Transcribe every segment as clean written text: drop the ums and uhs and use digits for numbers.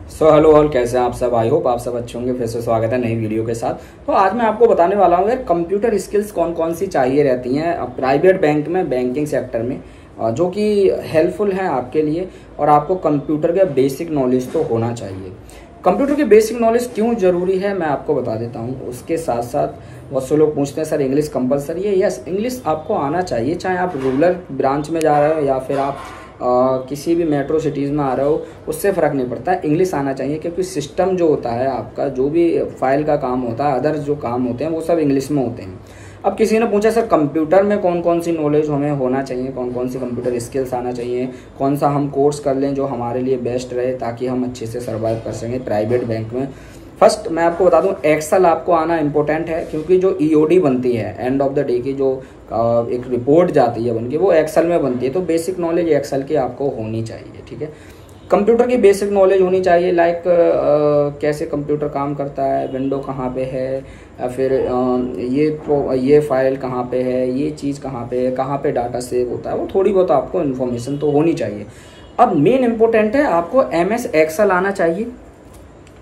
Hello all, कैसे हैं आप सब। आई होप आप सब अच्छे होंगे। फिर से स्वागत है नई वीडियो के साथ। तो आज मैं आपको बताने वाला हूँ यार, कंप्यूटर स्किल्स कौन कौन सी चाहिए रहती हैं प्राइवेट बैंक में, बैंकिंग सेक्टर में, जो कि हेल्पफुल हैं आपके लिए। और आपको कंप्यूटर का बेसिक नॉलेज तो होना चाहिए। कंप्यूटर की बेसिक नॉलेज क्यों जरूरी है मैं आपको बता देता हूँ। उसके साथ साथ बहुत से लोग पूछते हैं सर इंग्लिश कंपलसरी है। यस, इंग्लिश आपको आना चाहिए, चाहे आप रूरल ब्रांच में जा रहे हो या फिर आप किसी भी मेट्रो सिटीज़ में आ रहे हो, उससे फ़र्क नहीं पड़ता। इंग्लिश आना चाहिए, क्योंकि सिस्टम जो होता है आपका, जो भी फाइल का काम होता है, अदर्स जो काम होते हैं वो सब इंग्लिश में होते हैं। अब किसी ने पूछा सर कंप्यूटर में कौन कौन सी नॉलेज हमें होना चाहिए, कौन कौन सी कंप्यूटर स्किल्स आना चाहिए, कौन सा हम कोर्स कर लें जो हमारे लिए बेस्ट रहे ताकि हम अच्छे से सर्वाइव कर सकें प्राइवेट बैंक में। फर्स्ट मैं आपको बता दूं, एक्सेल आपको आना इंपॉर्टेंट है, क्योंकि जो ईओडी बनती है एंड ऑफ द डे की जो एक रिपोर्ट जाती है बनके, वो एक्सेल में बनती है। तो बेसिक नॉलेज एक्सेल की आपको होनी चाहिए, ठीक है। कंप्यूटर की बेसिक नॉलेज होनी चाहिए, लाइक कैसे कंप्यूटर काम करता है, विंडो कहाँ पे है, या फिर ये फाइल कहाँ पे है, ये चीज़ कहाँ पे है, कहाँ पे डाटा सेव होता है, वो थोड़ी बहुत आपको इन्फॉर्मेशन तो होनी चाहिए। अब मेन इंपॉर्टेंट है, आपको MS एक्सेल आना चाहिए,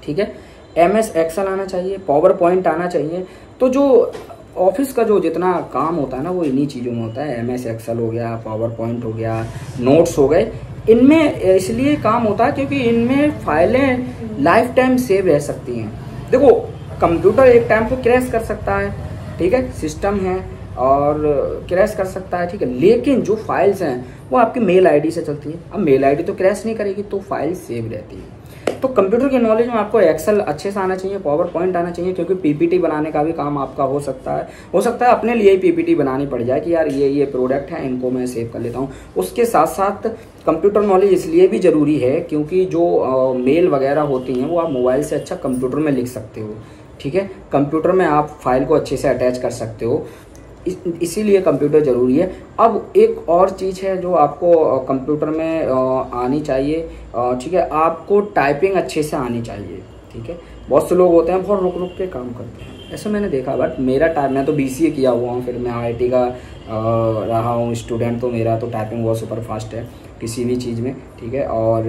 ठीक है। MS एक्सेल आना चाहिए, पावर पॉइंट आना चाहिए। तो जो ऑफिस का जो जितना काम होता है ना, वो इन्हीं चीज़ों में होता है। MS एक्सेल हो गया, पावर पॉइंट हो गया, नोट्स हो गए, इनमें इसलिए काम होता है क्योंकि इनमें फाइलें लाइफ टाइम सेव रह सकती हैं। देखो, कंप्यूटर एक टाइम को क्रैश कर सकता है, ठीक है, सिस्टम है और क्रैश कर सकता है, ठीक है, लेकिन जो फाइल्स हैं वो आपकी मेल आईडी से चलती है। अब मेल आईडी तो क्रैश नहीं करेगी, तो फाइल सेव रहती है। तो कंप्यूटर की नॉलेज में आपको एक्सेल अच्छे से आना चाहिए, पावर पॉइंट आना चाहिए, क्योंकि PPT बनाने का भी काम आपका हो सकता है अपने लिए ही PPT बनानी पड़ जाए कि यार ये प्रोडक्ट है, इनको मैं सेव कर लेता हूँ। उसके साथ साथ कंप्यूटर नॉलेज इसलिए भी ज़रूरी है क्योंकि जो मेल वगैरह होती हैं वो आप मोबाइल से अच्छा कंप्यूटर में लिख सकते हो, ठीक है। कंप्यूटर में आप फाइल को अच्छे से अटैच कर सकते हो, इसीलिए कंप्यूटर ज़रूरी है। अब एक और चीज़ है जो आपको कंप्यूटर में आनी चाहिए, ठीक है, आपको टाइपिंग अच्छे से आनी चाहिए, ठीक है। बहुत से लोग होते हैं बहुत रुक रुक के काम करते हैं, ऐसा मैंने देखा। बट मैं तो BCA किया हुआ हूँ, फिर मैं IIT का रहा हूँ स्टूडेंट, तो मेरा तो टाइपिंग बहुत सुपर फास्ट है किसी भी चीज़ में, ठीक है। और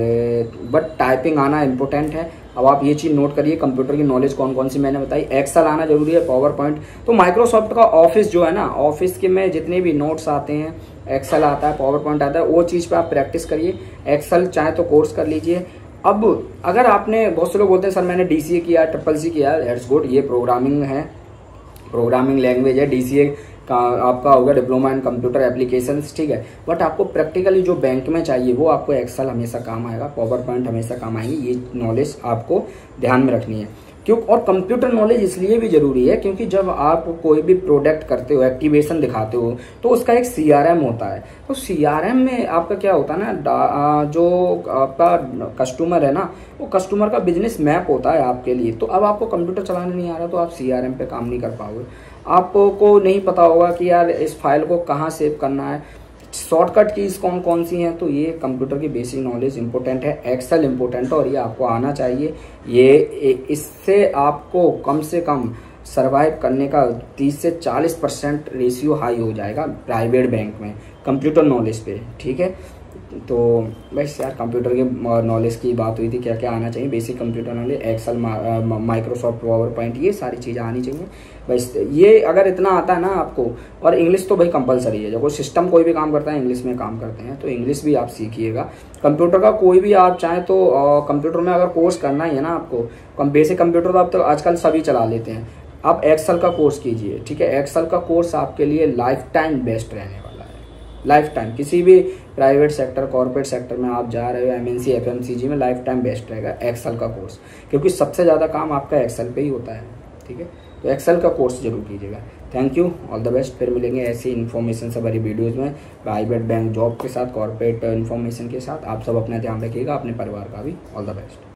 बट टाइपिंग आना इम्पोर्टेंट है। अब आप ये चीज़ नोट करिए, कंप्यूटर की नॉलेज कौन कौन सी मैंने बताई। एक्सेल आना जरूरी है, पावर पॉइंट। तो माइक्रोसॉफ्ट का ऑफिस जो है ना, ऑफिस के में जितने भी नोट्स आते हैं, एक्सेल आता है, पावर पॉइंट आता है, वो चीज़ पे आप प्रैक्टिस करिए। एक्सेल चाहे तो कोर्स कर लीजिए। अब अगर आपने, बहुत से लोग बोलते हैं सर मैंने DCA किया, CCC किया, दैट्स गुड, ये प्रोग्रामिंग है, प्रोग्रामिंग लैंग्वेज है। DCA का आपका होगा डिप्लोमा इन कंप्यूटर एप्लीकेशंस, ठीक है। बट आपको प्रैक्टिकली जो बैंक में चाहिए वो आपको एक्सेल हमेशा काम आएगा, पावर पॉइंट हमेशा काम आएंगे। ये नॉलेज आपको ध्यान में रखनी है। क्यों? और कंप्यूटर नॉलेज इसलिए भी जरूरी है क्योंकि जब आप कोई भी प्रोडक्ट करते हो, एक्टिवेशन दिखाते हो, तो उसका एक CRM होता है। तो CRM में आपका क्या होता है ना, जो आपका कस्टमर है ना, वो कस्टमर का बिजनेस मैप होता है आपके लिए। तो अब आपको कंप्यूटर चलाने नहीं आ रहा तो आप CRM पे काम नहीं कर पाओगे। आपको नहीं पता होगा कि यार इस फाइल को कहाँ सेव करना है, शॉर्टकट कीज कौन कौन सी हैं। तो ये कंप्यूटर की बेसिक नॉलेज इंपॉर्टेंट है, एक्सेल इंपॉर्टेंट है, और ये आपको आना चाहिए। इससे आपको कम से कम सरवाइव करने का 30 से 40% रेशियो हाई हो जाएगा प्राइवेट बैंक में कंप्यूटर नॉलेज पे, ठीक है। तो बस यार, कंप्यूटर के नॉलेज की बात हुई थी, क्या क्या आना चाहिए। Basic computer knowledge, Excel, Microsoft PowerPoint, ये सारी चीज़ें आनी चाहिए। बस ये अगर इतना आता है ना आपको, और इंग्लिश तो भाई कंपलसरी है। जब सिस्टम कोई भी काम करता है इंग्लिश में काम करते हैं, तो इंग्लिश भी आप सीखिएगा। कंप्यूटर का कोई भी आप चाहें तो कंप्यूटर में अगर कोर्स करना ही है ना आपको, बेसिक कंप्यूटर तो आप तो आजकल सभी चला लेते हैं, आप एक्सेल का कोर्स कीजिए, ठीक है। एक्सेल का कोर्स आपके लिए लाइफ टाइम बेस्ट रहने वाला है, लाइफ टाइम। किसी भी प्राइवेट सेक्टर, कॉर्पोरेट सेक्टर में आप जा रहे हो, MNC FMCG में, लाइफ टाइम बेस्ट रहेगा एक्सेल का कोर्स, क्योंकि सबसे ज़्यादा काम आपका एक्सेल पे ही होता है, ठीक है। तो एक्सेल का कोर्स जरूर कीजिएगा। Thank you, all the best. फिर मिलेंगे ऐसी इन्फॉर्मेशन से भरी वीडियोज़ में, प्राइवेट बैंक जॉब के साथ, कॉर्पोरेट इन्फॉर्मेशन के साथ। आप सब अपना ध्यान रखिएगा, अपने परिवार का भी। All the best.